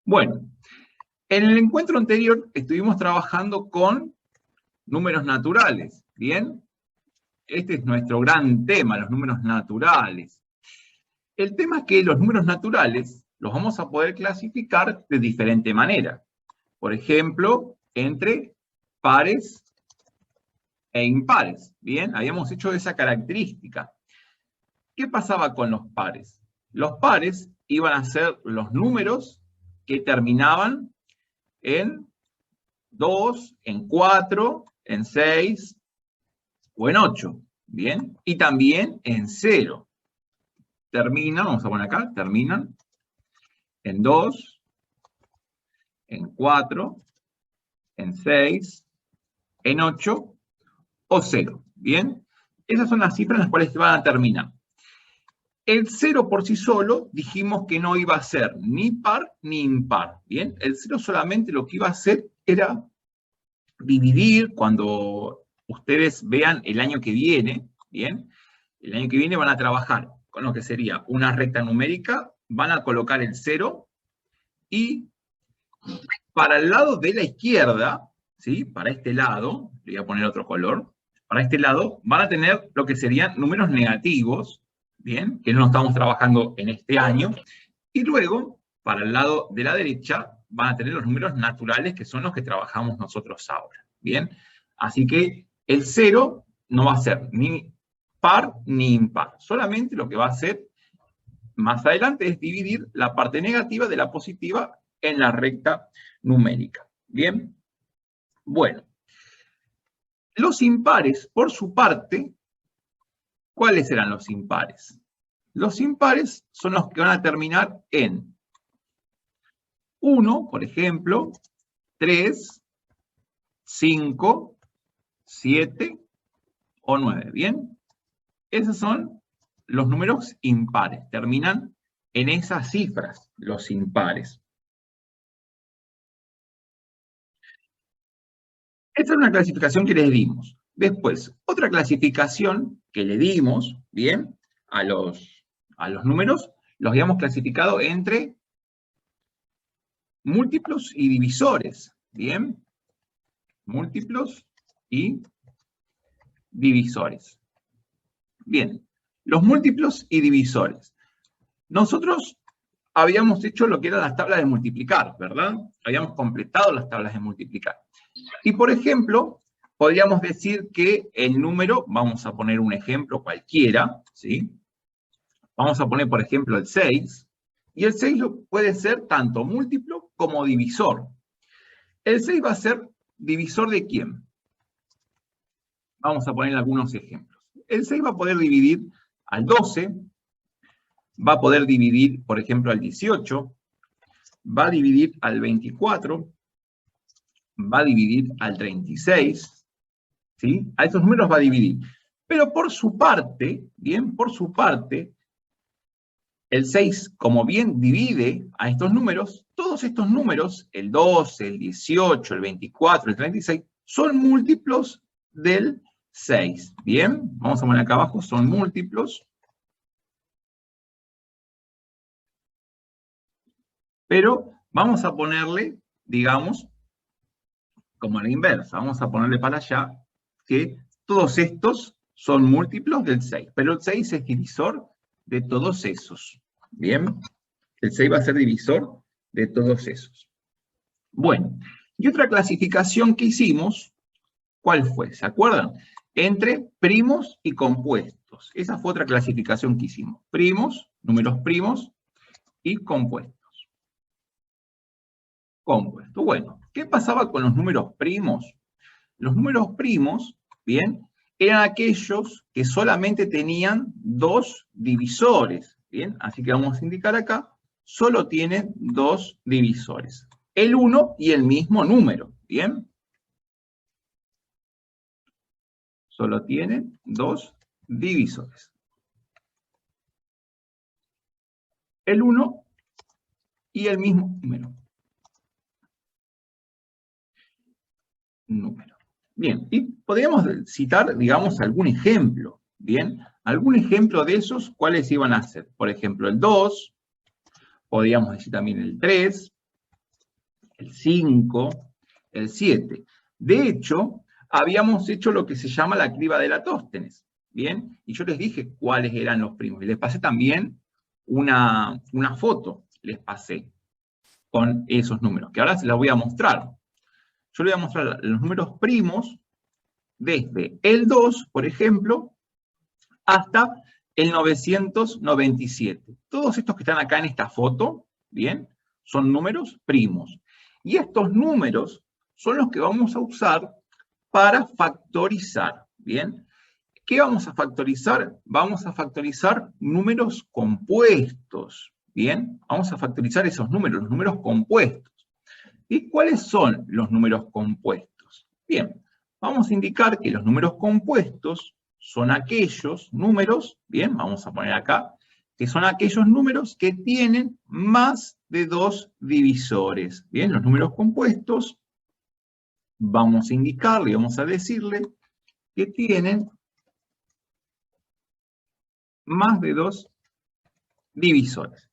Bueno, en el encuentro anterior estuvimos trabajando con números naturales, ¿bien? Este es nuestro gran tema, los números naturales. El tema es que los números naturales los vamos a poder clasificar de diferente manera. Por ejemplo, entre pares e impares, ¿bien? Habíamos hecho esa característica. ¿Qué pasaba con los pares? Los pares iban a ser los números que terminaban en 2, en 4, en 6 o en 8, ¿bien? Y también en 0. Terminan, vamos a poner acá, terminan en 2, en 4, en 6, en 8 o 0, ¿bien? Esas son las cifras en las cuales van a terminar. El 0 por sí solo dijimos que no iba a ser ni par ni impar, ¿bien? El 0 solamente lo que iba a hacer era dividir cuando ustedes vean el año que viene, ¿bien? El año que viene van a trabajar con lo que sería una recta numérica, van a colocar el 0 y para el lado de la izquierda, ¿sí? Para este lado, le voy a poner otro color, para este lado van a tener lo que serían números negativos, ¿bien? Que no estamos trabajando en este año, y luego, para el lado de la derecha, van a tener los números naturales, que son los que trabajamos nosotros ahora, ¿bien? Así que el 0 no va a ser ni par ni impar, solamente lo que va a hacer más adelante es dividir la parte negativa de la positiva en la recta numérica, ¿bien? Bueno, los impares, por su parte, ¿cuáles serán los impares? Los impares son los que van a terminar en 1, por ejemplo, 3, 5, 7 o 9, ¿bien? Esos son los números impares, terminan en esas cifras, los impares. Esta es una clasificación que les dimos. Después, otra clasificación que le dimos, ¿bien? A los números, los habíamos clasificado entre múltiplos y divisores, ¿bien? Múltiplos y divisores. Bien, los múltiplos y divisores. Nosotros habíamos hecho lo que eran las tablas de multiplicar, ¿verdad? Habíamos completado las tablas de multiplicar. Y, por ejemplo, podríamos decir que el número, vamos a poner un ejemplo cualquiera, ¿sí? Vamos a poner, por ejemplo, el 6, y el 6 puede ser tanto múltiplo como divisor. ¿El 6 va a ser divisor de quién? Vamos a poner algunos ejemplos. El 6 va a poder dividir al 12, va a poder dividir, por ejemplo, al 18, va a dividir al 24, va a dividir al 36, ¿sí? A esos números va a dividir. Pero por su parte, bien, por su parte, el 6, como bien divide a estos números, todos estos números, el 12, el 18, el 24, el 36, son múltiplos del 6. Bien, vamos a poner acá abajo, son múltiplos. Pero vamos a ponerle, digamos, como a la inversa, vamos a ponerle para allá que todos estos son múltiplos del 6, pero el 6 es divisor de todos esos. Bien, el 6 va a ser divisor de todos esos. Bueno, y otra clasificación que hicimos, ¿cuál fue? ¿Se acuerdan? Entre primos y compuestos. Esa fue otra clasificación que hicimos. Primos, números primos y compuestos. Compuesto. Bueno, ¿qué pasaba con los números primos? Los números primos, bien, eran aquellos que solamente tenían dos divisores, bien, así que vamos a indicar acá, solo tienen dos divisores, el 1 y el mismo número, bien. Solo tienen dos divisores. El 1 y el mismo número. Bien, y podríamos citar, digamos, algún ejemplo, ¿bien? Algún ejemplo de esos, ¿cuáles iban a ser? Por ejemplo, el 2, podríamos decir también el 3, el 5, el 7. De hecho, habíamos hecho lo que se llama la criba de Eratóstenes, ¿bien? Y yo les dije cuáles eran los primos. Y les pasé también una foto, les pasé con esos números, que ahora se las voy a mostrar. Yo les voy a mostrar los números primos desde el 2, por ejemplo, hasta el 997. Todos estos que están acá en esta foto, ¿bien? Son números primos. Y estos números son los que vamos a usar para factorizar, ¿bien? ¿Qué vamos a factorizar? Vamos a factorizar números compuestos, ¿bien? Vamos a factorizar esos números, los números compuestos. ¿Y cuáles son los números compuestos? Bien, vamos a indicar que los números compuestos son aquellos números, bien, vamos a poner acá, que son aquellos números que tienen más de 2 divisores. Bien, los números compuestos, vamos a indicarle, vamos a decirle que tienen más de 2 divisores.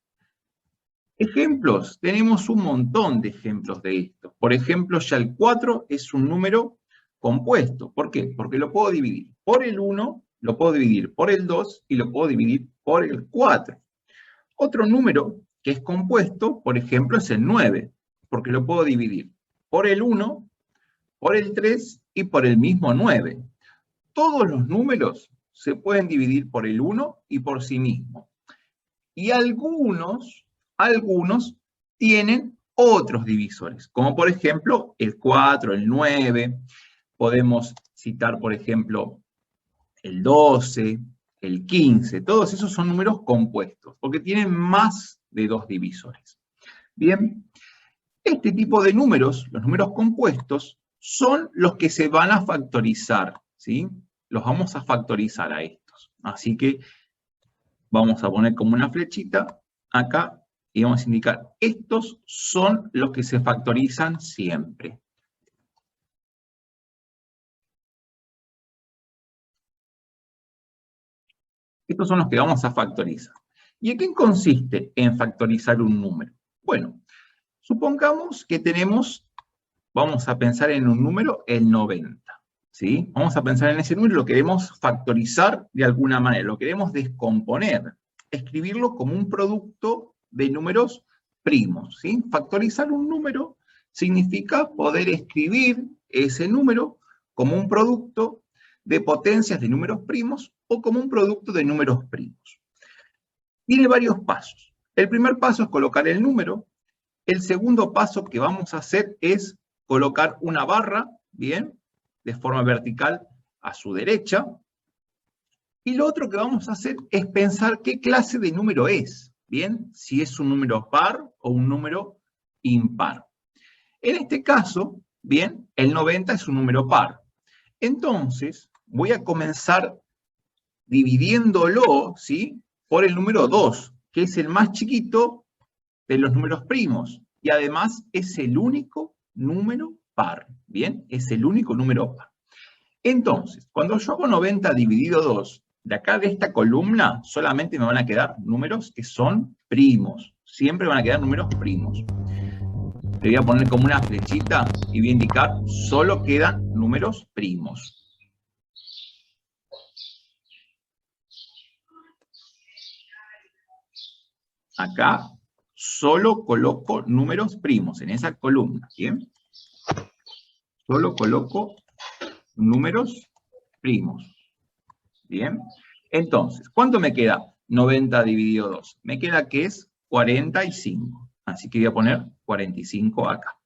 Ejemplos, tenemos un montón de ejemplos de esto. Por ejemplo, ya el 4 es un número compuesto. ¿Por qué? Porque lo puedo dividir por el 1, lo puedo dividir por el 2 y lo puedo dividir por el 4. Otro número que es compuesto, por ejemplo, es el 9, porque lo puedo dividir por el 1, por el 3 y por el mismo 9. Todos los números se pueden dividir por el 1 y por sí mismo. Y algunos tienen otros divisores, como por ejemplo el 4, el 9, podemos citar por ejemplo el 12, el 15, todos esos son números compuestos, porque tienen más de 2 divisores. Bien, este tipo de números, los números compuestos, son los que se van a factorizar, ¿sí? Los vamos a factorizar a estos. Así que vamos a poner como una flechita acá y vamos a indicar, estos son los que se factorizan siempre. Estos son los que vamos a factorizar. ¿Y en qué consiste en factorizar un número? Bueno, supongamos que tenemos, vamos a pensar en un número, el 90. ¿Sí? Vamos a pensar en ese número y lo queremos factorizar de alguna manera, lo queremos descomponer, escribirlo como un producto de números primos. ¿Sí? Factorizar un número significa poder escribir ese número como un producto de potencias de números primos o como un producto de números primos. Tiene varios pasos. El primer paso es colocar el número. El segundo paso que vamos a hacer es colocar una barra, ¿bien?, de forma vertical a su derecha. Y lo otro que vamos a hacer es pensar qué clase de número es, ¿bien? Si es un número par o un número impar. En este caso, ¿bien?, el 90 es un número par. Entonces, voy a comenzar dividiéndolo, ¿sí?, por el número 2, que es el más chiquito de los números primos. Y además es el único número par, ¿bien? Es el único número par. Entonces, cuando yo hago 90 dividido 2, de acá de esta columna solamente me van a quedar números que son primos. Siempre van a quedar números primos. Le voy a poner como una flechita y voy a indicar, solo quedan números primos. Acá solo coloco números primos en esa columna, ¿bien? Solo coloco números primos, ¿bien? Entonces, ¿cuánto me queda 90 dividido 2? Me queda que es 45. Así que voy a poner 45 acá.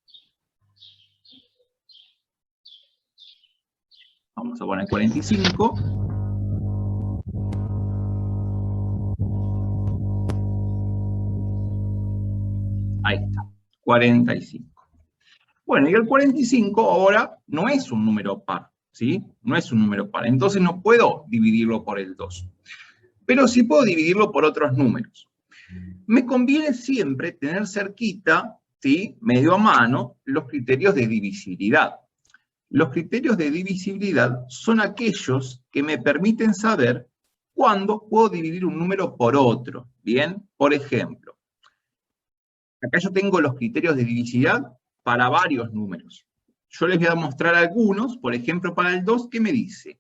Vamos a poner 45. Ahí está, 45. Bueno, y el 45 ahora no es un número par, ¿sí? No es un número par, entonces no puedo dividirlo por el 2. Pero sí puedo dividirlo por otros números. Me conviene siempre tener cerquita, ¿sí?, medio a mano, los criterios de divisibilidad. Los criterios de divisibilidad son aquellos que me permiten saber cuándo puedo dividir un número por otro, ¿bien? Por ejemplo, acá yo tengo los criterios de divisibilidad para varios números. Yo les voy a mostrar algunos, por ejemplo, para el 2, ¿qué me dice?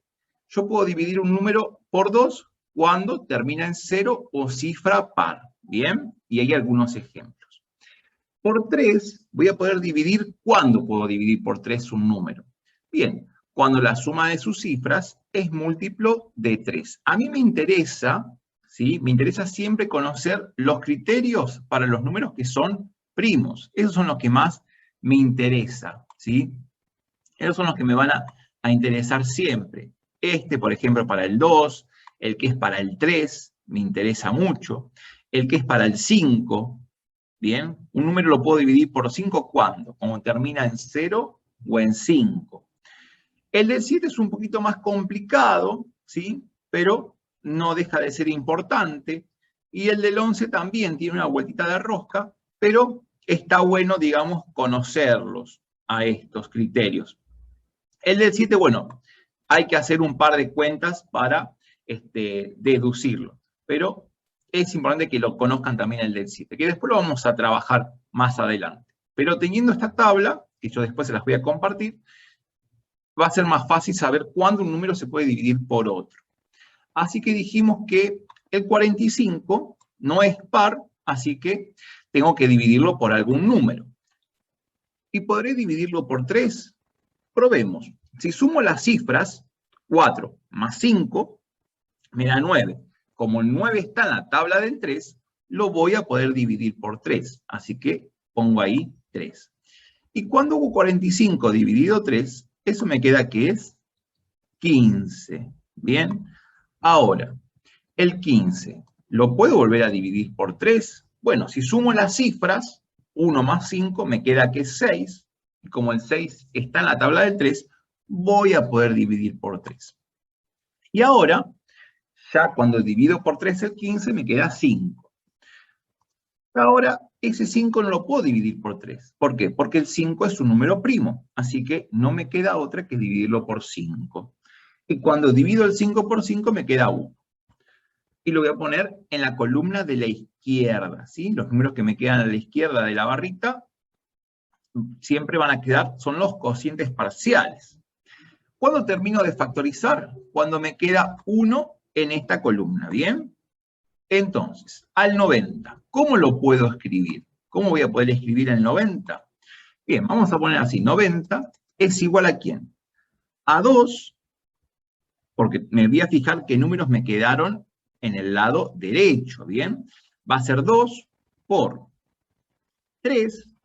Yo puedo dividir un número por 2 cuando termina en 0 o cifra par, ¿bien? Y hay algunos ejemplos. Por 3, voy a poder dividir, ¿cuándo puedo dividir por 3 un número? Bien, cuando la suma de sus cifras es múltiplo de 3. A mí me interesa, ¿sí? Me interesa siempre conocer los criterios para los números que son primos. Esos son los que más me interesa, ¿sí? Esos son los que me van a interesar siempre. Este, por ejemplo, para el 2, el que es para el 3, me interesa mucho. El que es para el 5, ¿bien? Un número lo puedo dividir por 5 ¿cuándo? Cuando termina en 0 o en 5. El del 7 es un poquito más complicado, ¿sí? Pero no deja de ser importante. Y el del 11 también tiene una vueltita de rosca, pero está bueno, digamos, conocerlos a estos criterios. El del 7, bueno, hay que hacer un par de cuentas para deducirlo, pero es importante que lo conozcan también el del 7, que después lo vamos a trabajar más adelante. Pero teniendo esta tabla, que yo después se las voy a compartir, va a ser más fácil saber cuándo un número se puede dividir por otro. Así que dijimos que el 45 no es par, así que tengo que dividirlo por algún número. ¿Y podré dividirlo por 3? Probemos. Si sumo las cifras, 4 más 5 me da 9. Como el 9 está en la tabla del 3, lo voy a poder dividir por 3. Así que pongo ahí 3. Y cuando hubo 45 dividido 3, eso me queda que es 15. Bien. Ahora, el 15, ¿lo puedo volver a dividir por 3? Bueno, si sumo las cifras, 1 más 5 me queda que es 6. Y como el 6 está en la tabla del 3, voy a poder dividir por 3. Y ahora, ya cuando divido por 3 el 15, me queda 5. Ahora, ese 5 no lo puedo dividir por 3. ¿Por qué? Porque el 5 es un número primo, así que no me queda otra que dividirlo por 5. Y cuando divido el 5 por 5 me queda 1. Y lo voy a poner en la columna de la izquierda, ¿sí? Los números que me quedan a la izquierda de la barrita siempre van a quedar, son los cocientes parciales. ¿Cuándo termino de factorizar? Cuando me queda 1 en esta columna, ¿bien? Entonces, al 90, ¿cómo lo puedo escribir? ¿Cómo voy a poder escribir el 90? Bien, vamos a poner así, 90 es igual a ¿quién? A 2, porque me voy a fijar qué números me quedaron en el lado derecho, ¿bien? Va a ser 2 por 3,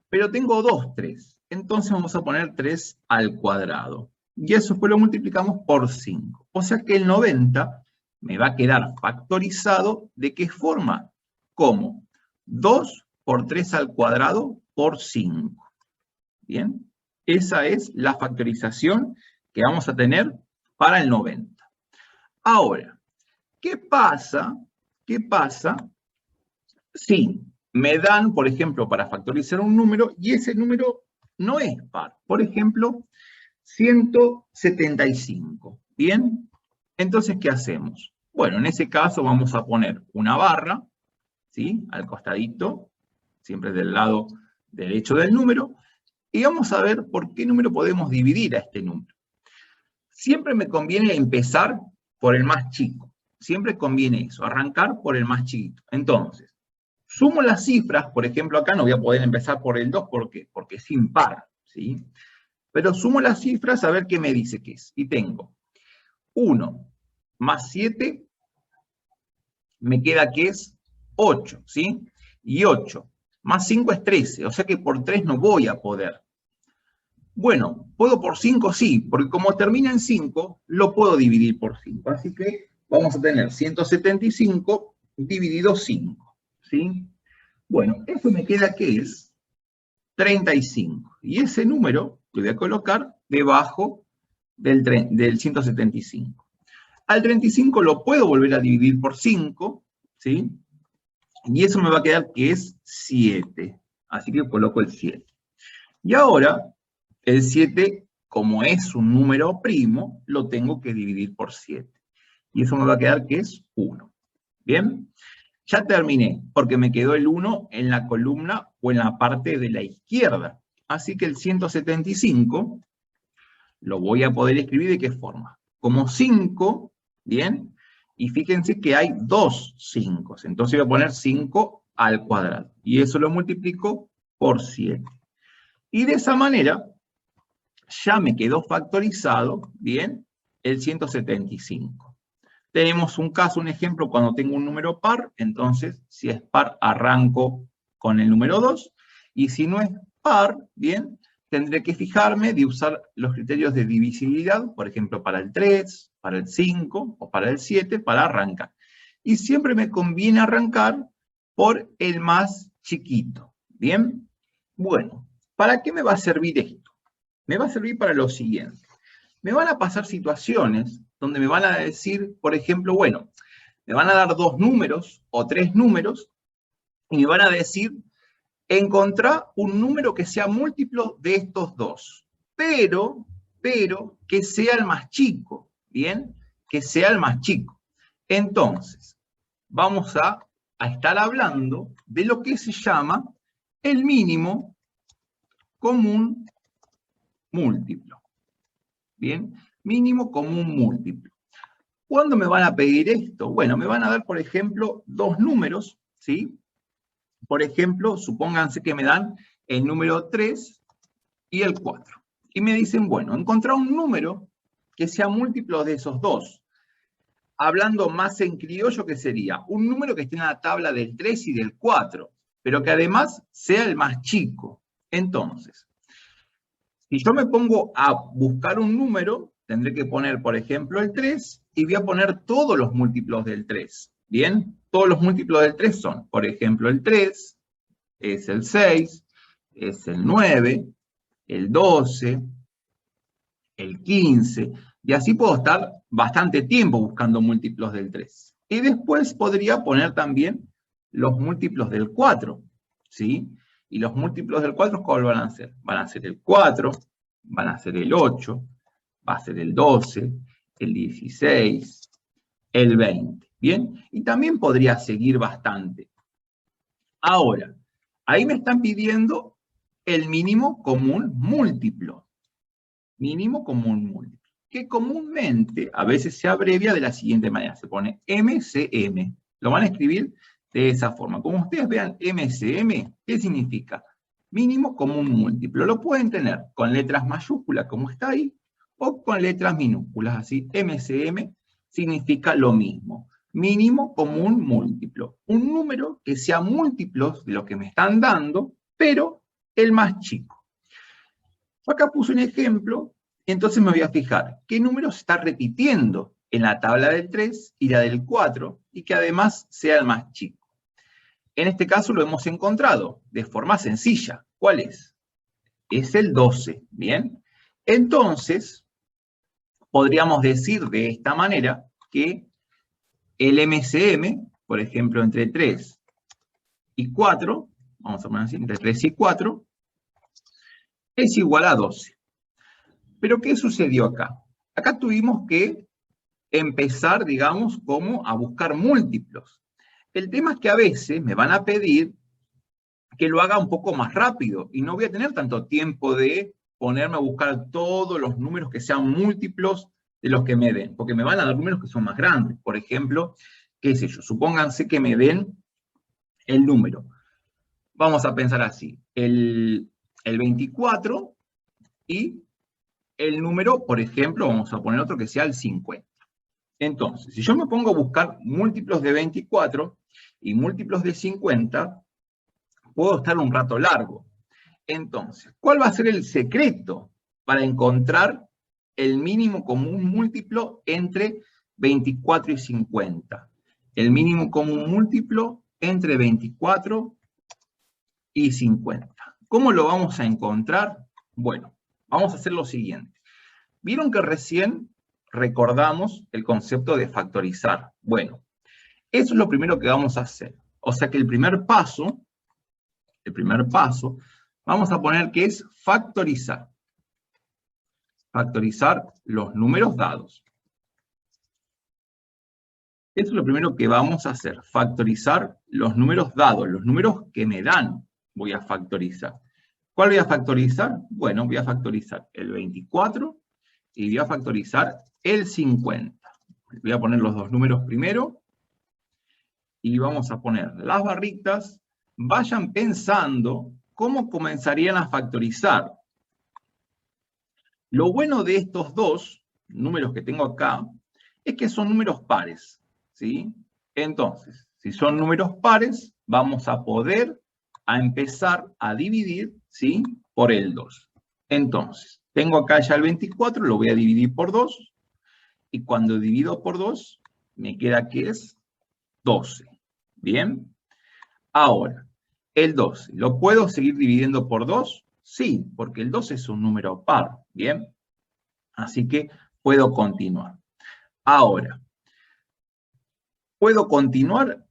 pero tengo 2 3. Entonces vamos a poner 3 al cuadrado. Y eso después lo multiplicamos por 5. O sea que el 90 me va a quedar factorizado, ¿de qué forma? ¿Cómo? 2 por 3 al cuadrado por 5. ¿Bien? Esa es la factorización que vamos a tener para el 90. Ahora, ¿qué pasa? ¿Qué pasa si me dan, por ejemplo, para factorizar un número y ese número no es par? Por ejemplo, 175. ¿Bien? Entonces, ¿qué hacemos? Bueno, en ese caso vamos a poner una barra, ¿sí? Al costadito, siempre del lado derecho del número, y vamos a ver por qué número podemos dividir a este número. Siempre me conviene empezar por el más chico. Siempre conviene eso, arrancar por el más chiquito. Entonces, sumo las cifras, por ejemplo, acá no voy a poder empezar por el 2, ¿por qué? Porque es impar, ¿sí? Pero sumo las cifras a ver qué me dice que es. Y tengo 1 más 7, me queda que es 8, ¿sí? Y 8 más 5 es 13, o sea que por 3 no voy a poder. Bueno, ¿puedo por 5? Sí, porque como termina en 5, lo puedo dividir por 5. Así que vamos a tener 175 dividido 5, ¿sí? Bueno, eso me queda que es 35. Y ese número lo voy a colocar debajo del 175. Al 35 lo puedo volver a dividir por 5, ¿sí? Y eso me va a quedar que es 7. Así que coloco el 7. Y ahora, el 7, como es un número primo, lo tengo que dividir por 7. Y eso me va a quedar que es 1. ¿Bien? Ya terminé, porque me quedó el 1 en la columna o en la parte de la izquierda. Así que el 175 lo voy a poder escribir ¿de qué forma? Como 5, ¿bien? Y fíjense que hay 2 5. Entonces voy a poner 5 al cuadrado. Y eso lo multiplico por 7. Y de esa manera ya me quedó factorizado, ¿bien? El 175. Tenemos un caso, un ejemplo, cuando tengo un número par, entonces, si es par, arranco con el número 2, y si no es par, bien, tendré que fijarme de usar los criterios de divisibilidad, por ejemplo, para el 3, para el 5, o para el 7, para arrancar. Y siempre me conviene arrancar por el más chiquito, ¿bien? Bueno, ¿para qué me va a servir esto? Me va a servir para lo siguiente. Me van a pasar situaciones donde me van a decir, por ejemplo, bueno, me van a dar 2 números o 3 números y me van a decir, encontrar un número que sea múltiplo de estos dos, pero que sea el más chico, ¿bien? Que sea el más chico. Entonces, vamos a estar hablando de lo que se llama el mínimo común múltiplo. ¿Bien? Mínimo común múltiplo. ¿Cuándo me van a pedir esto? Bueno, me van a dar, por ejemplo, 2 números, ¿sí? Por ejemplo, supónganse que me dan el número 3 y el 4. Y me dicen, bueno, encontrar un número que sea múltiplo de esos dos. Hablando más en criollo, ¿qué sería? Un número que esté en la tabla del 3 y del 4, pero que además sea el más chico. Entonces, si yo me pongo a buscar un número, tendré que poner, por ejemplo, el 3, y voy a poner todos los múltiplos del 3. ¿Bien? Todos los múltiplos del 3 son, por ejemplo, el 3, es el 6, es el 9, el 12, el 15, y así puedo estar bastante tiempo buscando múltiplos del 3. Y después podría poner también los múltiplos del 4, ¿sí? Y los múltiplos del 4, ¿cuál van a ser? Van a ser el 4, van a ser el 8, va a ser el 12, el 16, el 20, ¿bien? Y también podría seguir bastante. Ahora, ahí me están pidiendo el mínimo común múltiplo. Mínimo común múltiplo. Que comúnmente a veces se abrevia de la siguiente manera. Se pone MCM. Lo van a escribir de esa forma. Como ustedes vean MCM, ¿qué significa? Mínimo común múltiplo. Lo pueden tener con letras mayúsculas, como está ahí, o con letras minúsculas, así. MCM significa lo mismo. Mínimo común múltiplo. Un número que sea múltiplos de lo que me están dando, pero el más chico. Acá puse un ejemplo, y entonces me voy a fijar qué número se está repitiendo en la tabla del 3 y la del 4, y que además sea el más chico. En este caso lo hemos encontrado de forma sencilla. ¿Cuál es? Es el 12, ¿bien? Entonces, podríamos decir de esta manera que el MCM, por ejemplo, entre 3 y 4, vamos a poner así, entre 3 y 4, es igual a 12. Pero ¿qué sucedió acá? Acá tuvimos que empezar, digamos, como a buscar múltiplos. El tema es que a veces me van a pedir que lo haga un poco más rápido, y no voy a tener tanto tiempo de ponerme a buscar todos los números que sean múltiplos de los que me den, porque me van a dar números que son más grandes. Por ejemplo, qué sé yo, supónganse que me den el número. Vamos a pensar así, el 24 y el número, por ejemplo, vamos a poner otro que sea el 50. Entonces, si yo me pongo a buscar múltiplos de 24 y múltiplos de 50, puedo estar un rato largo. Entonces, ¿cuál va a ser el secreto para encontrar el mínimo común múltiplo entre 24 y 50? El mínimo común múltiplo entre 24 y 50. ¿Cómo lo vamos a encontrar? Bueno, vamos a hacer lo siguiente. ¿Vieron que recién recordamos el concepto de factorizar? Bueno, eso es lo primero que vamos a hacer. O sea que el primer paso, vamos a poner que es factorizar. Factorizar los números dados. Eso es lo primero que vamos a hacer, factorizar los números dados, los números que me dan, voy a factorizar. ¿Cuál voy a factorizar? Bueno, voy a factorizar el 24 y voy a factorizar el 50. Voy a poner los dos números primero y vamos a poner las barritas. Vayan pensando cómo comenzarían a factorizar. Lo bueno de estos dos números que tengo acá es que son números pares, ¿sí? Entonces, si son números pares, vamos a poder empezar a dividir, ¿sí? Por el 2. Entonces, tengo acá ya el 24, lo voy a dividir por 2, y cuando divido por 2, me queda que es 12. ¿Bien? Ahora, el 12, ¿lo puedo seguir dividiendo por 2? Sí, porque el 12 es un número par, ¿bien? Así que puedo continuar. Ahora, ¿puedo continuar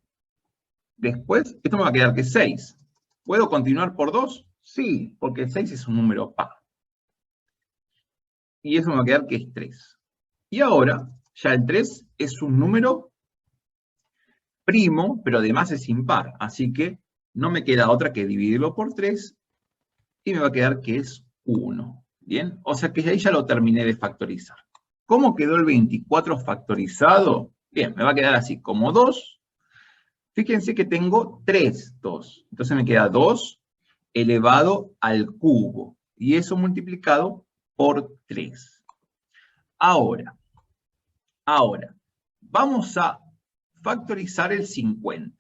después? Esto me va a quedar que es 6. ¿Puedo continuar por 2? Sí, porque el 6 es un número par. Y eso me va a quedar que es 3. Y ahora, ya el 3 es un número primo, pero además es impar. Así que no me queda otra que dividirlo por 3 y me va a quedar que es 1. ¿Bien? O sea que ahí ya lo terminé de factorizar. ¿Cómo quedó el 24 factorizado? Bien, me va a quedar así, como 2. Fíjense que tengo 3 2. Entonces me queda 2 elevado al cubo. Y eso multiplicado por 3. Ahora, vamos a factorizar el 50.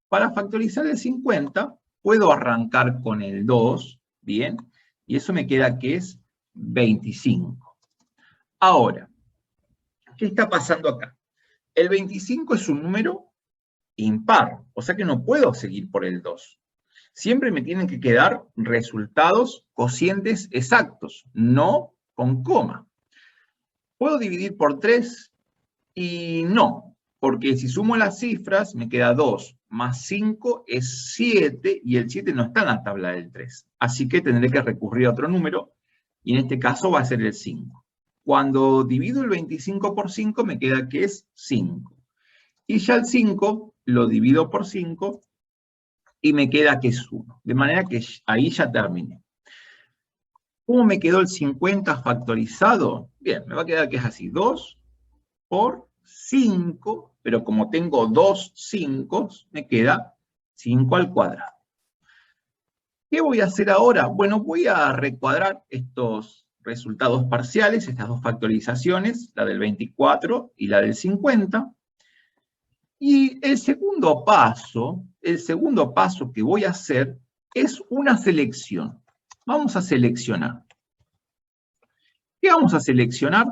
Para factorizar el 50, puedo arrancar con el 2, ¿bien? Y eso me queda que es 25. Ahora, ¿qué está pasando acá? El 25 es un número impar, o sea que no puedo seguir por el 2. Siempre me tienen que quedar resultados cocientes exactos, no con coma. ¿Puedo dividir por 3? Y no, porque si sumo las cifras me queda 2 más 5 es 7 y el 7 no está en la tabla del 3. Así que tendré que recurrir a otro número y en este caso va a ser el 5. Cuando divido el 25 por 5 me queda que es 5. Y ya el 5 lo divido por 5 y me queda que es 1. De manera que ahí ya terminé. ¿Cómo me quedó el 50 factorizado? Bien, me va a quedar que es así, 2 por 5, pero como tengo 2 5, me queda 5 al cuadrado. ¿Qué voy a hacer ahora? Bueno, voy a recuadrar estos resultados parciales, estas dos factorizaciones, la del 24 y la del 50. Y el segundo paso que voy a hacer es una selección. Vamos a seleccionar. ¿Qué vamos a seleccionar?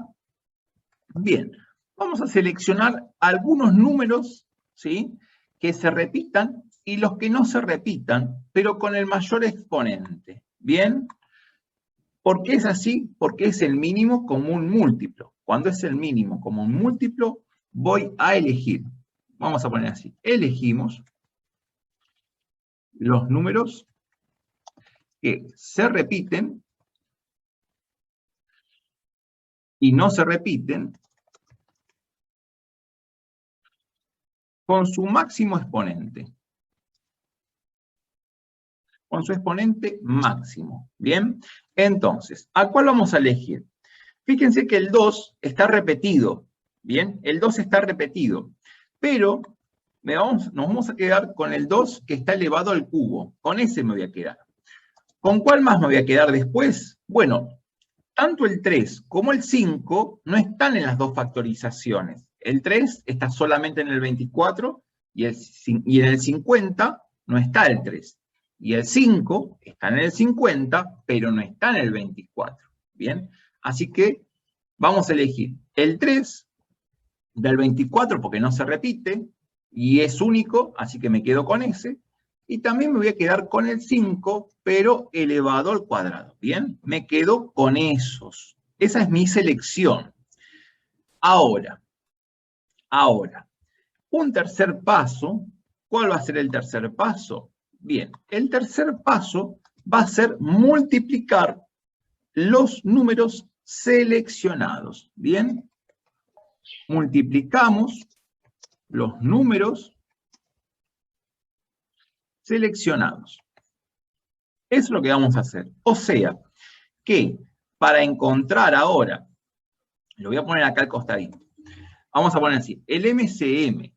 Bien, vamos a seleccionar algunos números, ¿sí?, que se repitan y los que no se repitan, pero con el mayor exponente. ¿Bien? ¿Por qué es así? Porque es el mínimo común múltiplo. Cuando es el mínimo común múltiplo, voy a elegir. Vamos a poner así. Elegimos los números que se repiten y no se repiten con su máximo exponente. Con su exponente máximo. ¿Bien? Entonces, ¿a cuál vamos a elegir? Fíjense que el 2 está repetido. ¿Bien? El 2 está repetido. Pero nos vamos a quedar con el 2 que está elevado al cubo. Con ese me voy a quedar. ¿Con cuál más me voy a quedar después? Bueno, tanto el 3 como el 5 no están en las dos factorizaciones. El 3 está solamente en el 24 y en el 50 no está el 3. Y el 5 está en el 50, pero no está en el 24. ¿Bien? Así que vamos a elegir el 3 del 24 porque no se repite y es único, así que me quedo con ese. Y también me voy a quedar con el 5, pero elevado al cuadrado. ¿Bien? Me quedo con esos. Esa es mi selección. Ahora, un tercer paso. ¿Cuál va a ser el tercer paso? Bien, el tercer paso va a ser multiplicar los números seleccionados. ¿Bien? Multiplicamos los números seleccionados. Eso es lo que vamos a hacer. O sea, que para encontrar ahora, lo voy a poner acá al costadito, vamos a poner así, el MCM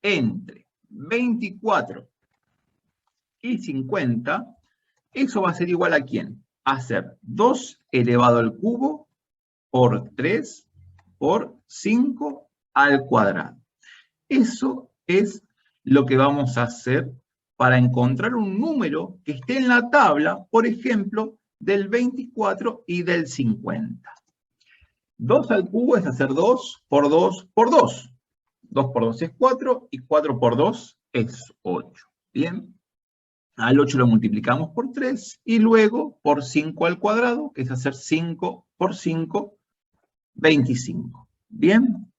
entre 24 y 50, eso va a ser igual a ¿quién? A ser 2 elevado al cubo por 3 por 5 al cuadrado. Eso es lo que vamos a hacer para encontrar un número que esté en la tabla, por ejemplo, del 24 y del 50. 2 al cubo es hacer 2 por 2 por 2. 2 por 2 es 4 y 4 por 2 es 8. Bien. Al 8 lo multiplicamos por 3 y luego por 5 al cuadrado, que es hacer 5 por 5, 25. Bien.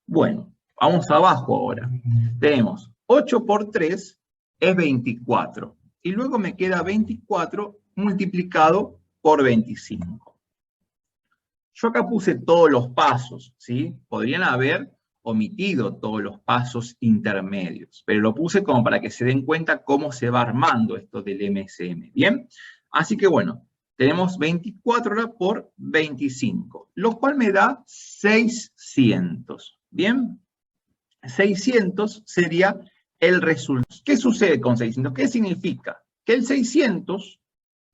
Bueno, vamos abajo ahora. Tenemos 8 por 3 es 24. Y luego me queda 24 multiplicado por 25. Yo acá puse todos los pasos, ¿sí? Podrían haber omitido todos los pasos intermedios, pero lo puse como para que se den cuenta cómo se va armando esto del MCM, ¿bien? Así que bueno, tenemos 24 ahora por 25, lo cual me da 600, ¿bien? 600 sería el resultado. ¿Qué sucede con 600? ¿Qué significa? Que el 600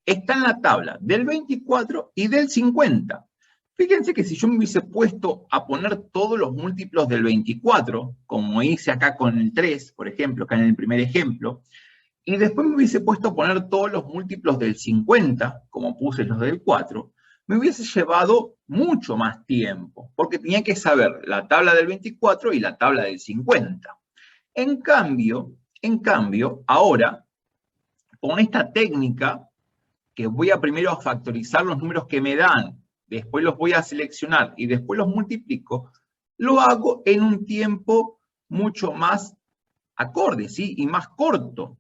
está en la tabla del 24 y del 50. Fíjense que si yo me hubiese puesto a poner todos los múltiplos del 24, como hice acá con el 3, por ejemplo, acá en el primer ejemplo, y después me hubiese puesto a poner todos los múltiplos del 50, como puse los del 4, me hubiese llevado mucho más tiempo, porque tenía que saber la tabla del 24 y la tabla del 50. En cambio, ahora, con esta técnica, que voy a primero factorizar los números que me dan, después los voy a seleccionar y después los multiplico, lo hago en un tiempo mucho más acorde, ¿sí? Y más corto.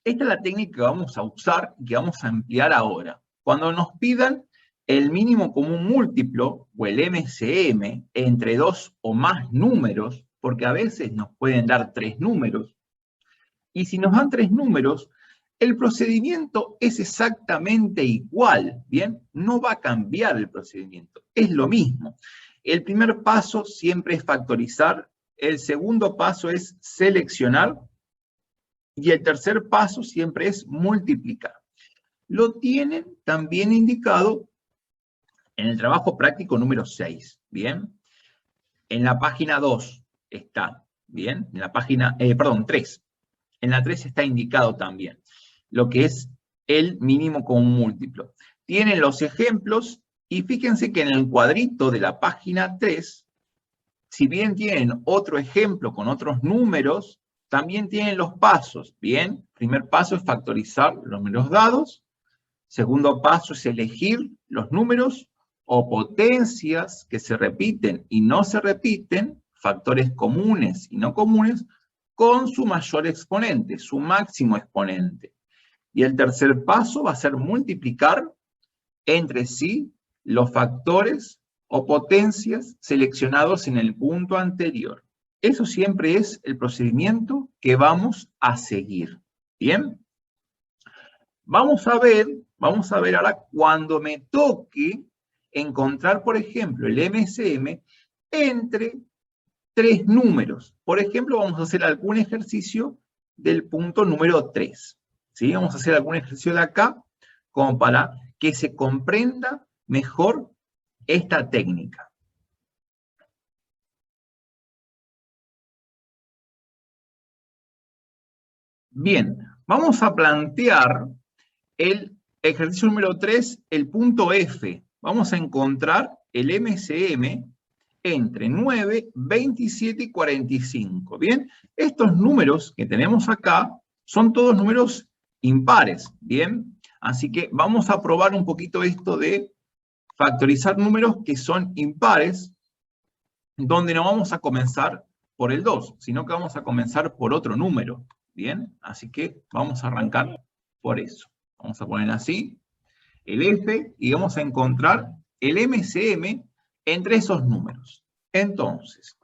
Esta es la técnica que vamos a usar y que vamos a emplear ahora. Cuando nos pidan el mínimo común múltiplo, o el MCM, entre dos o más números, porque a veces nos pueden dar 3 números, y si nos dan 3 números, el procedimiento es exactamente igual, ¿bien? No va a cambiar el procedimiento, es lo mismo. El primer paso siempre es factorizar, el segundo paso es seleccionar, y el tercer paso siempre es multiplicar. Lo tienen también indicado en el trabajo práctico número 6, ¿bien? En la página 2 está, ¿bien? En la página, 3. En la 3 está indicado también lo que es el mínimo común múltiplo. Tienen los ejemplos y fíjense que en el cuadrito de la página 3, si bien tienen otro ejemplo con otros números, también tienen los pasos, ¿bien? Primer paso es factorizar los números dados. Segundo paso es elegir los números o potencias que se repiten y no se repiten, factores comunes y no comunes, con su mayor exponente, su máximo exponente. Y el tercer paso va a ser multiplicar entre sí los factores o potencias seleccionados en el punto anterior. Eso siempre es el procedimiento que vamos a seguir. ¿Bien? Vamos a ver ahora cuando me toque encontrar, por ejemplo, el MCM entre 3 números. Por ejemplo, vamos a hacer algún ejercicio del punto número 3. ¿Sí? Vamos a hacer algún ejercicio de acá como para que se comprenda mejor esta técnica. Bien, vamos a plantear el ejercicio número 3, el punto F. Vamos a encontrar el MCM entre 9, 27 y 45. Bien, estos números que tenemos acá son todos números impares. Bien, así que vamos a probar un poquito esto de factorizar números que son impares, donde no vamos a comenzar por el 2, sino que vamos a comenzar por otro número. Bien, así que vamos a arrancar por eso. Vamos a poner así el F y vamos a encontrar el MCM entre esos números. Entonces,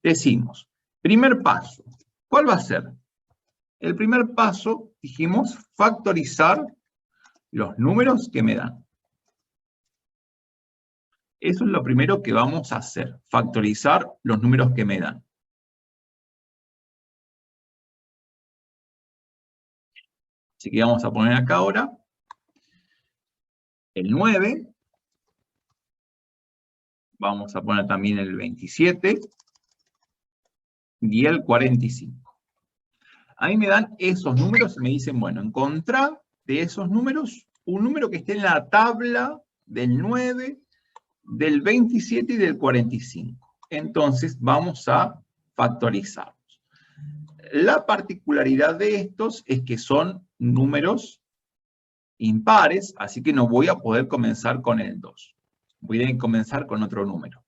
decimos, primer paso, ¿cuál va a ser? El primer paso, dijimos, factorizar los números que me dan. Eso es lo primero que vamos a hacer, factorizar los números que me dan. Así que vamos a poner acá ahora el 9, vamos a poner también el 27 y el 45. Ahí me dan esos números y me dicen, bueno, encontrar de esos números un número que esté en la tabla del 9, del 27 y del 45. Entonces vamos a factorizarlos. La particularidad de estos es que son números impares, así que no voy a poder comenzar con el 2. Voy a comenzar con otro número.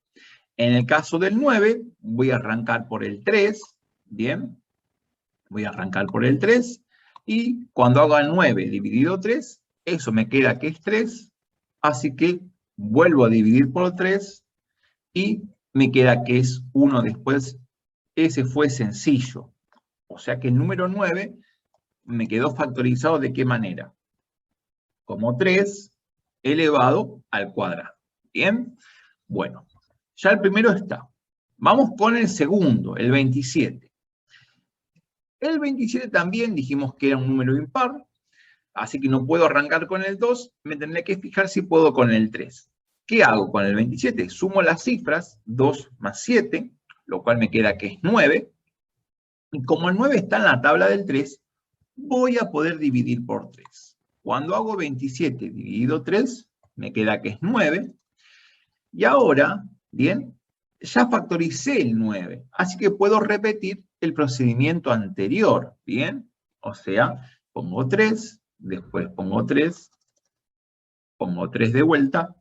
En el caso del 9, voy a arrancar por el 3, ¿bien? Voy a arrancar por el 3, y cuando haga el 9 dividido 3, eso me queda que es 3, así que vuelvo a dividir por 3, y me queda que es 1 después. Ese fue sencillo. O sea que el número 9 me quedó factorizado ¿de qué manera? Como 3 elevado al cuadrado. ¿Bien? Bueno, ya el primero está. Vamos con el segundo, el 27. El 27 también dijimos que era un número impar, así que no puedo arrancar con el 2, me tendré que fijar si puedo con el 3. ¿Qué hago con el 27? Sumo las cifras, 2 más 7, lo cual me queda que es 9, y como el 9 está en la tabla del 3, voy a poder dividir por 3. Cuando hago 27 dividido 3, me queda que es 9, y ahora, bien, ya factoricé el 9, así que puedo repetir el procedimiento anterior, ¿bien? O sea, pongo 3, después pongo 3, pongo 3 de vuelta,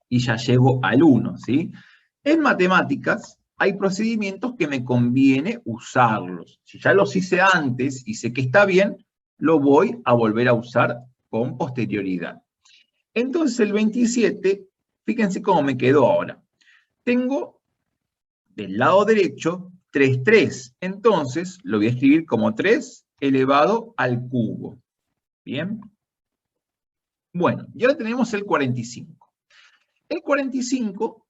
y ya llego al 1, ¿sí? En matemáticas hay procedimientos que me conviene usarlos. Si ya los hice antes y sé que está bien, lo voy a volver a usar con posterioridad. Entonces el 27, fíjense cómo me quedó ahora. Tengo del lado derecho 3, 3. Entonces lo voy a escribir como 3 elevado al cubo. ¿Bien? Bueno, y ahora tenemos el 45. El 45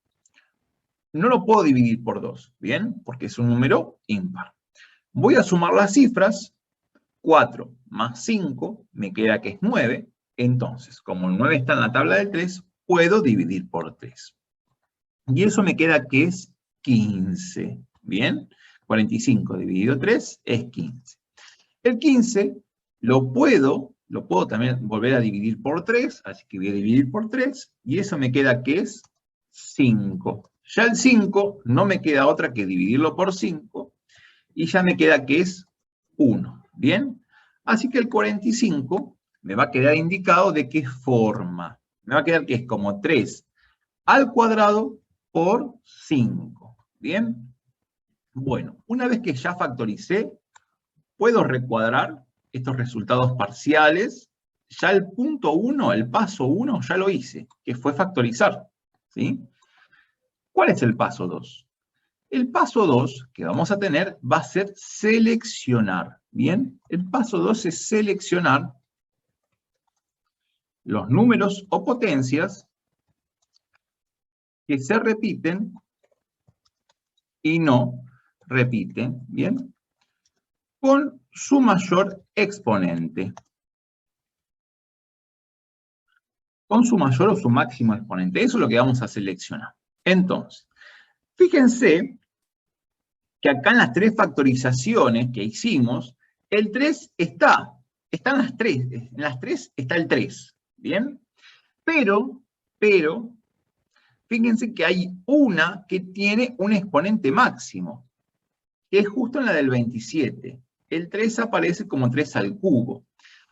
no lo puedo dividir por 2, ¿bien? Porque es un número impar. Voy a sumar las cifras. 4 más 5 me queda que es 9. Entonces, como el 9 está en la tabla del 3, puedo dividir por 3. Y eso me queda que es 15. ¿Bien? 45 dividido 3 es 15. El 15 lo puedo también volver a dividir por 3, así que voy a dividir por 3, y eso me queda que es 5. Ya el 5 no me queda otra que dividirlo por 5, y ya me queda que es 1. ¿Bien? Así que el 45 me va a quedar indicado de qué forma. Me va a quedar que es como 3 al cuadrado por 5. ¿Bien? Bueno, una vez que ya factoricé, puedo recuadrar estos resultados parciales. Ya el punto 1, el paso 1, ya lo hice, que fue factorizar. ¿Sí? ¿Cuál es el paso 2? El paso 2 que vamos a tener va a ser seleccionar. ¿Bien? El paso 2 es seleccionar los números o potencias que se repiten y no repiten. ¿Bien? Con su mayor exponente. Con su mayor o su máximo exponente. Eso es lo que vamos a seleccionar. Entonces, fíjense que acá en las 3 factorizaciones que hicimos, el 3 están las 3, en las 3 está el 3, ¿bien? Pero, fíjense que hay una que tiene un exponente máximo, que es justo en la del 27. El 3 aparece como 3 al cubo.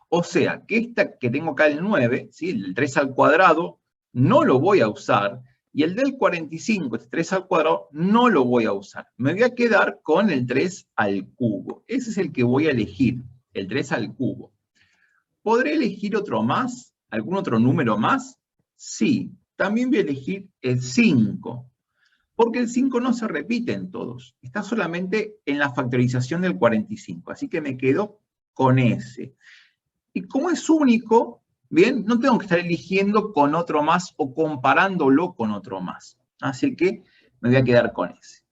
O sea, que esta que tengo acá el 9, ¿sí? El 3 al cuadrado, no lo voy a usar, y el del 45, este 3 al cuadrado, no lo voy a usar. Me voy a quedar con el 3 al cubo. Ese es el que voy a elegir, el 3 al cubo. ¿Podré elegir otro más? ¿Algún otro número más? Sí, también voy a elegir el 5, porque el 5 no se repite en todos, está solamente en la factorización del 45, así que me quedo con ese. Y como es único, Bien, no tengo que estar eligiendo con otro más o comparándolo con otro más. Así que me voy a quedar con ese.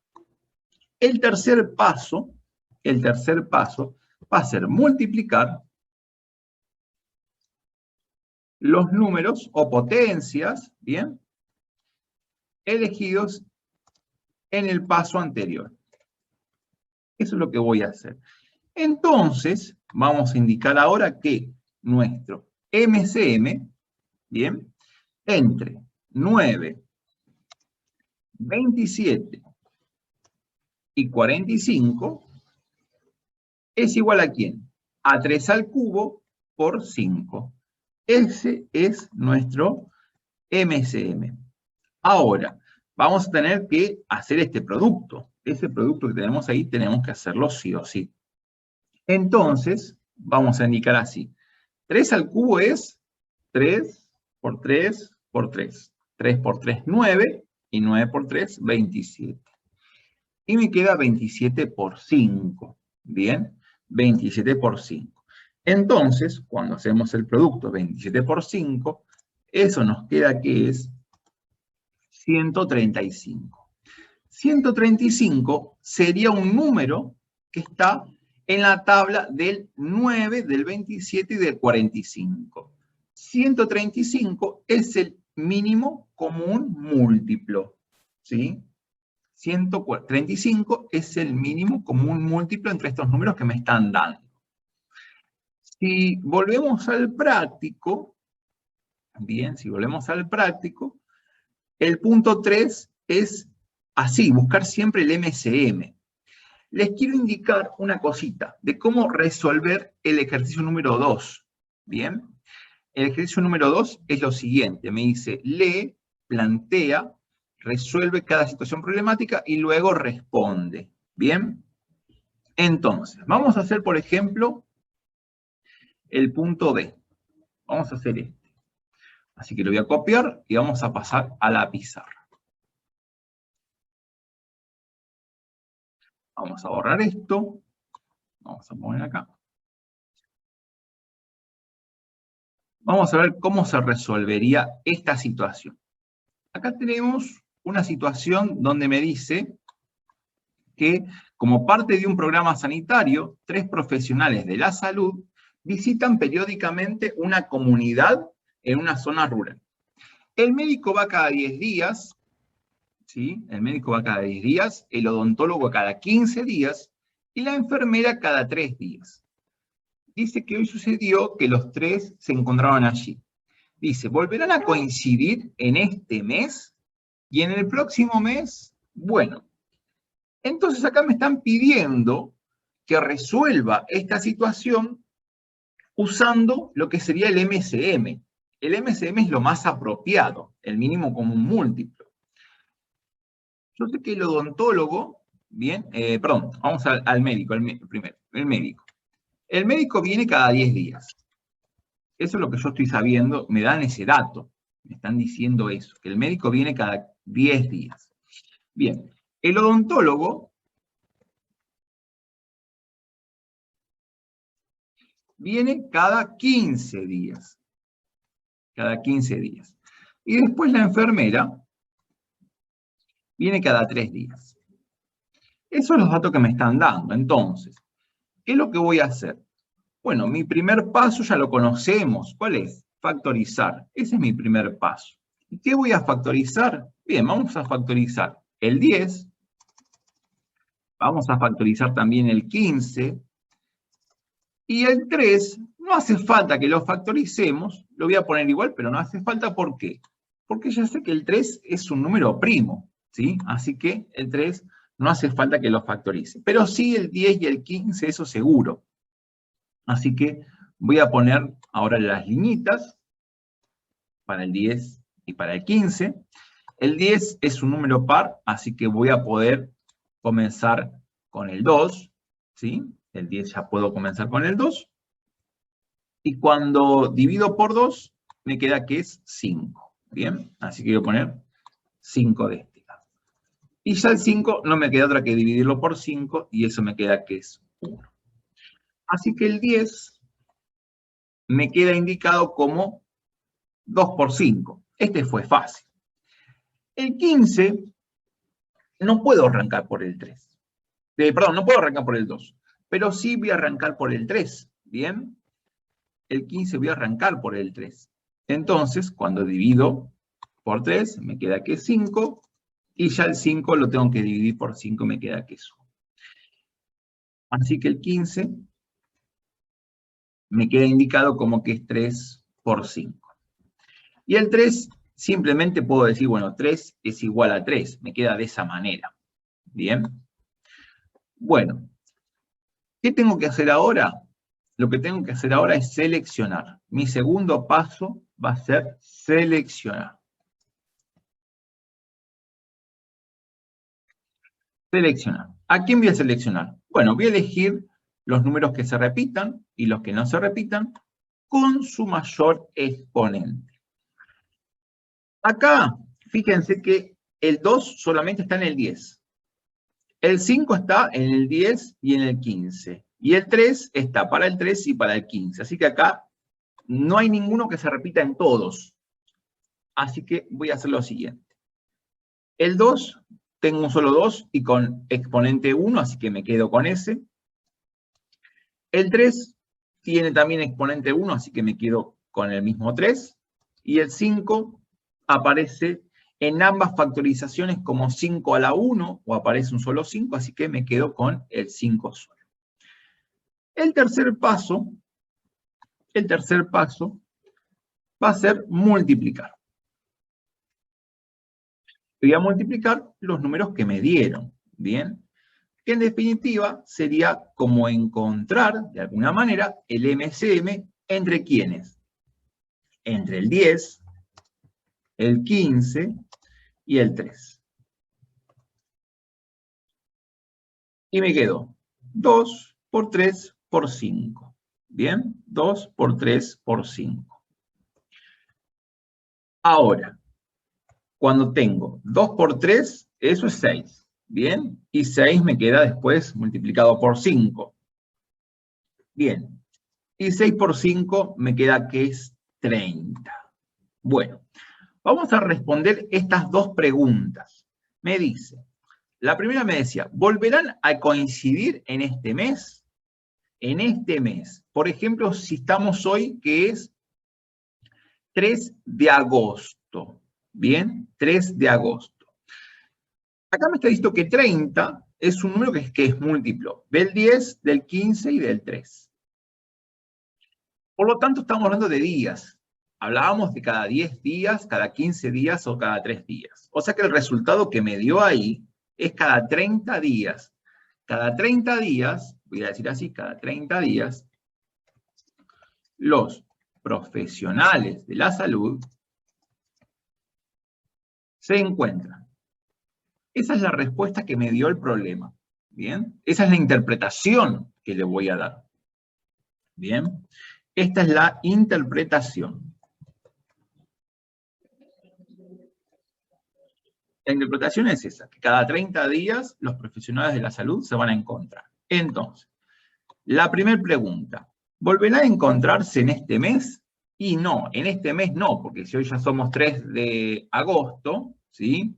El tercer paso va a ser multiplicar los números o potencias, ¿bien?, elegidos en el paso anterior. Eso es lo que voy a hacer. Entonces, vamos a indicar ahora que nuestro MCM, ¿bien?, entre 9, 27 y 45 es igual a ¿quién? A 3 al cubo por 5. Ese es nuestro MCM. Ahora, vamos a tener que hacer este producto. Ese producto que tenemos ahí tenemos que hacerlo sí o sí. Entonces, vamos a indicar así. 3 al cubo es 3 por 3 por 3. 3 por 3, 9. Y 9 por 3, 27. Y me queda 27 por 5. ¿Bien? 27 por 5. Entonces, cuando hacemos el producto 27 por 5, eso nos queda que es 135. 135 sería un número que está en la tabla del 9, del 27 y del 45. 135 es el mínimo común múltiplo, ¿sí? 135 es el mínimo común múltiplo entre estos números que me están dando. Si volvemos al práctico, bien, si volvemos al práctico, el punto 3 es así, buscar siempre el MCM. Les quiero indicar una cosita de cómo resolver el ejercicio número 2. ¿Bien? El ejercicio número 2 es lo siguiente. Me dice, lee, plantea, resuelve cada situación problemática y luego responde. ¿Bien? Entonces, vamos a hacer, por ejemplo, el punto B. Vamos a hacer este. Así que lo voy a copiar y vamos a pasar a la pizarra. Vamos a borrar esto. Vamos a poner acá. Vamos a ver cómo se resolvería esta situación. Acá tenemos una situación donde me dice que, como parte de un programa sanitario, 3 profesionales de la salud visitan periódicamente una comunidad en una zona rural. El médico va cada 10 días, ¿sí? El médico va cada 10 días, el odontólogo cada 15 días y la enfermera cada 3 días. Dice que hoy sucedió que los 3 se encontraban allí. Dice, ¿volverán a coincidir en este mes? Y en el próximo mes, bueno. Entonces acá me están pidiendo que resuelva esta situación usando lo que sería el MCM. El MCM es lo más apropiado, el mínimo común múltiplo. Yo sé que el odontólogo, bien, perdón, vamos al médico, primero, el médico. El médico viene cada 10 días. Eso es lo que yo estoy sabiendo, me dan ese dato. Me están diciendo eso, que el médico viene cada 10 días. Bien, el odontólogo viene cada 15 días. Cada 15 días. Y después la enfermera viene cada 3 días. Esos son los datos que me están dando. Entonces, ¿qué es lo que voy a hacer? Bueno, mi primer paso ya lo conocemos. ¿Cuál es? Factorizar. Ese es mi primer paso. ¿Y qué voy a factorizar? Bien, vamos a factorizar el 10. Vamos a factorizar también el 15. Y el 3, no hace falta que lo factoricemos. Lo voy a poner igual, pero no hace falta. ¿Por qué? Porque ya sé que el 3 es un número primo, ¿sí? Así que el 3 no hace falta que lo factorice. Pero sí el 10 y el 15, eso seguro. Así que voy a poner ahora las liñitas para el 10 y para el 15. El 10 es un número par, así que voy a poder comenzar con el 2, ¿sí? El 10 ya puedo comenzar con el 2. Y cuando divido por 2, me queda que es 5. ¿Bien? Así que voy a poner 5 de este lado. Y ya el 5 no me queda otra que dividirlo por 5, y eso me queda que es 1. Así que el 10 me queda indicado como 2 por 5. Este fue fácil. El 15, no puedo arrancar por el 3. Perdón, no puedo arrancar por el 2. Pero sí voy a arrancar por el 3. ¿Bien? El 15 voy a arrancar por el 3. Entonces, cuando divido por 3, me queda que 5. Y ya el 5 lo tengo que dividir por 5, me queda que es 1. Así que el 15 me queda indicado como que es 3 por 5. Y el 3, simplemente puedo decir, bueno, 3 es igual a 3. Me queda de esa manera. ¿Bien? Bueno, ¿qué tengo que hacer ahora? Lo que tengo que hacer ahora es seleccionar. Mi segundo paso va a ser seleccionar. Seleccionar. ¿A quién voy a seleccionar? Bueno, voy a elegir los números que se repitan y los que no se repitan con su mayor exponente. Acá, fíjense que el 2 solamente está en el 10. El 5 está en el 10 y en el 15. Y el 3 está para el 3 y para el 15. Así que acá no hay ninguno que se repita en todos. Así que voy a hacer lo siguiente. El 2, tengo un solo 2 y con exponente 1, así que me quedo con ese. El 3 tiene también exponente 1, así que me quedo con el mismo 3. Y el 5 aparece en ambas factorizaciones como 5 a la 1, o aparece un solo 5, así que me quedo con el 5 solo. El tercer paso va a ser multiplicar. Voy a multiplicar los números que me dieron, ¿bien? Que en definitiva sería como encontrar, de alguna manera, el MCM entre ¿quiénes? Entre el 10, el 15 y el 3. Y me quedo 2 por 3 por 5. ¿Bien? 2 por 3 por 5. Ahora, cuando tengo 2 por 3, eso es 6. ¿Bien? Y 6 me queda después multiplicado por 5. Bien. Y 6 por 5 me queda que es 30. Bueno, vamos a responder estas dos preguntas. Me dice, la primera me decía, ¿volverán a coincidir en este mes? En este mes. Por ejemplo, si estamos hoy, que es 3 de agosto. ¿Bien? 3 de agosto. Acá me está diciendo que 30 es un número que es múltiplo del 10, del 15 y del 3. Por lo tanto, estamos hablando de días. Hablábamos de cada 10 días, cada 15 días o cada 3 días. O sea que el resultado que me dio ahí es cada 30 días. Cada 30 días, voy a decir así, cada 30 días, los profesionales de la salud se encuentran. Esa es la respuesta que me dio el problema. ¿Bien? Esa es la interpretación que le voy a dar. ¿Bien? Esta es la interpretación. La interpretación es esa, que cada 30 días los profesionales de la salud se van a encontrar. Entonces, la primera pregunta, ¿volverá a encontrarse en este mes? Y no, en este mes no, porque si hoy ya somos 3 de agosto, ¿sí?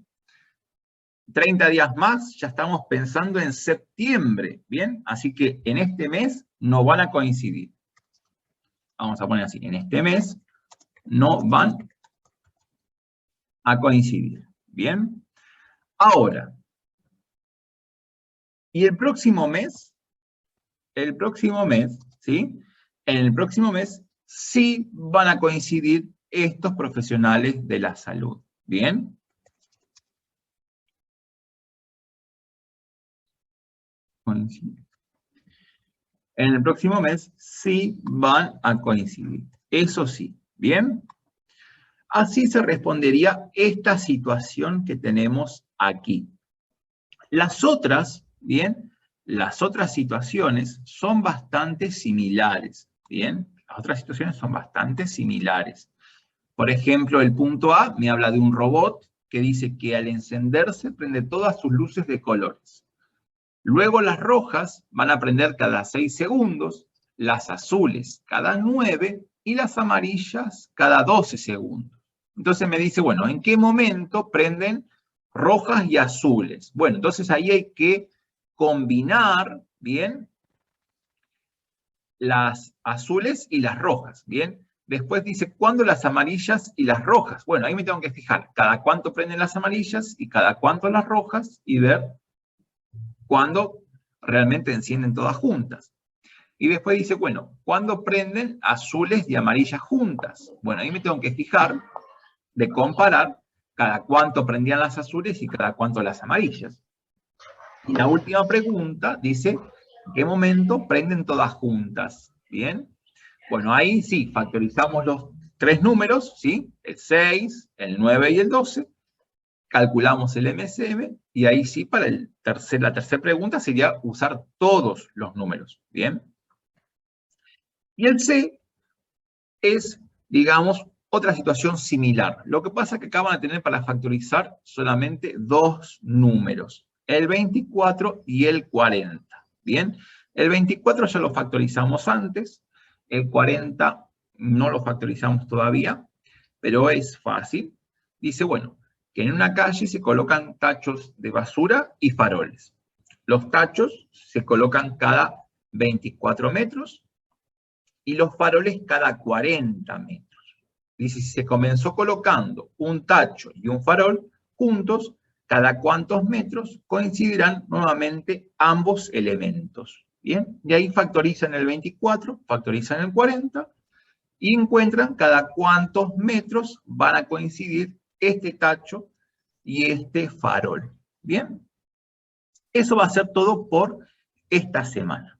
30 días más, ya estamos pensando en septiembre, ¿bien? Así que en este mes no van a coincidir. Vamos a poner así, en este mes no van a coincidir, ¿bien? Ahora, ¿y el próximo mes? El próximo mes, ¿sí? En el próximo mes sí van a coincidir estos profesionales de la salud, ¿bien? En el próximo mes sí van a coincidir, eso sí, ¿bien? Así se respondería esta situación que tenemos aquí. Las otras, ¿bien? Las otras situaciones son bastante similares, ¿bien? Las otras situaciones son bastante similares. Por ejemplo, el punto A me habla de un robot que dice que al encenderse prende todas sus luces de colores. Luego las rojas van a prender cada 6 segundos, las azules cada 9 y las amarillas cada 12 segundos. Entonces me dice, bueno, ¿en qué momento prenden rojas y azules? Bueno, entonces ahí hay que combinar, ¿bien?, las azules y las rojas, ¿bien? Después dice, ¿cuándo las amarillas y las rojas? Bueno, ahí me tengo que fijar, cada cuánto prenden las amarillas y cada cuánto las rojas, y ver cuándo realmente encienden todas juntas. Y después dice, bueno, ¿cuándo prenden azules y amarillas juntas? Bueno, ahí me tengo que fijar de comparar cada cuánto prendían las azules y cada cuánto las amarillas. Y la última pregunta dice, ¿en qué momento prenden todas juntas? ¿Bien? Bueno, ahí sí, factorizamos los tres números, ¿sí? El 6, el 9 y el 12. Calculamos el MSM, y ahí sí, para la tercera pregunta sería usar todos los números, ¿bien? Y el C es, digamos, otra situación similar. Lo que pasa es que acá van a tener para factorizar solamente dos números, el 24 y el 40, ¿bien? El 24 ya lo factorizamos antes, el 40 no lo factorizamos todavía, pero es fácil. Dice, bueno, que en una calle se colocan tachos de basura y faroles. Los tachos se colocan cada 24 metros y los faroles cada 40 metros. Dice, si se comenzó colocando un tacho y un farol juntos, ¿cada cuántos metros coincidirán nuevamente ambos elementos? Bien, y ahí factorizan el 24, factorizan el 40, y encuentran cada cuántos metros van a coincidir este tacho y este farol. Bien, eso va a ser todo por esta semana.